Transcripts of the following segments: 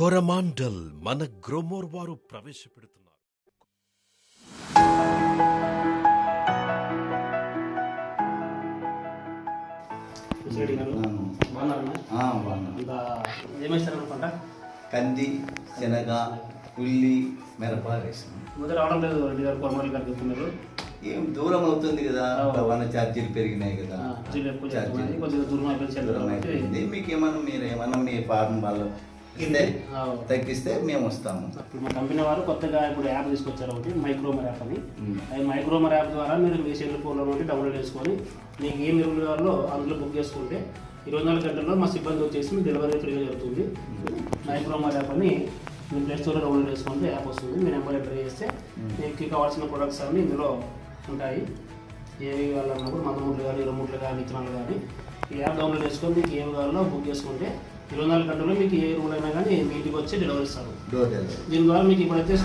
కోరమాండల్ మన గ్రోమోర్ వారు ప్రవేశపెడుతున్నారు. కంది, శనగ, ఉల్లి, మిరప వేసాం. రావడం లేదు రెడ్డి గారు, కొరమల్లి గారు చెప్తున్నారు. ఏం దూరం అవుతుంది కదా, రవాణా ఛార్జీలు పెరిగినాయి కదా, దూరం అయిపోయింది. మీకు ఏమన్నా మీ ఫార్మ్ వాళ్ళు తగ్గిస్తే మేము వస్తాము. ఇప్పుడు మా కంపెనీ వారు కొత్తగా ఇప్పుడు యాప్ తీసుకొచ్చారు, ఒకటి మైక్రోమర్ యాప్ అని. అది మైక్రోమర్ యాప్ ద్వారా మీరు మీ సెల్ ఫోన్లో నుండి డౌన్లోడ్ చేసుకొని మీకు ఏం ఎరువులు కావాలో అందులో బుక్ చేసుకుంటే 24 గంటల్లో మా సిబ్బంది వచ్చేసి మీ డెలివరీ ఫ్రీగా జరుగుతుంది. మైక్రోమర్ యాప్ అని మీ ప్లే స్టోర్లో డౌన్లోడ్ చేసుకుంటే యాప్ వస్తుంది. మీ నెంబర్ ఎంటర్ చేస్తే మీకు కావాల్సిన ప్రొడక్ట్స్ అన్నీ ఇందులో ఉంటాయి. ఏవి కావాలన్నప్పుడు 100 కానీ 20 కానీ విత్తనాలు కానీ ఈ యాప్ డౌన్లోడ్ చేసుకొని మీకు ఏమి కావాలో బుక్ చేసుకుంటే 24 గంటల్లో మీకు ఏ ఎరువులైనా కానీ మీ ఇంటికి వచ్చి డెలివరీ ఇస్తారు. దీని ద్వారా మీకు ఇప్పుడైతే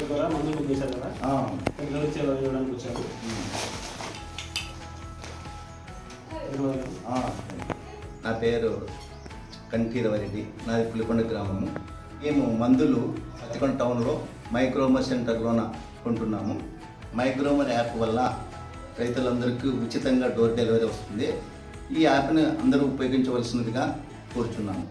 ద్వారా మందు బుక్ చేశారు కదా, ఇవ్వడానికి వచ్చారు. నా పేరు కంఠీరవరెడ్డి, నాది పులికొండ గ్రామము. మేము మందులు సత్తికొండ టౌన్లో మైక్రోమర్ సెంటర్లోన కొంటున్నాము. మైక్రోమర్ యాప్ వల్ల రైతులందరికీ ఉచితంగా డోర్ డెలివరీ వస్తుంది. ఈ యాప్ని అందరూ ఉపయోగించవలసినదిగా కోరుచున్నాము.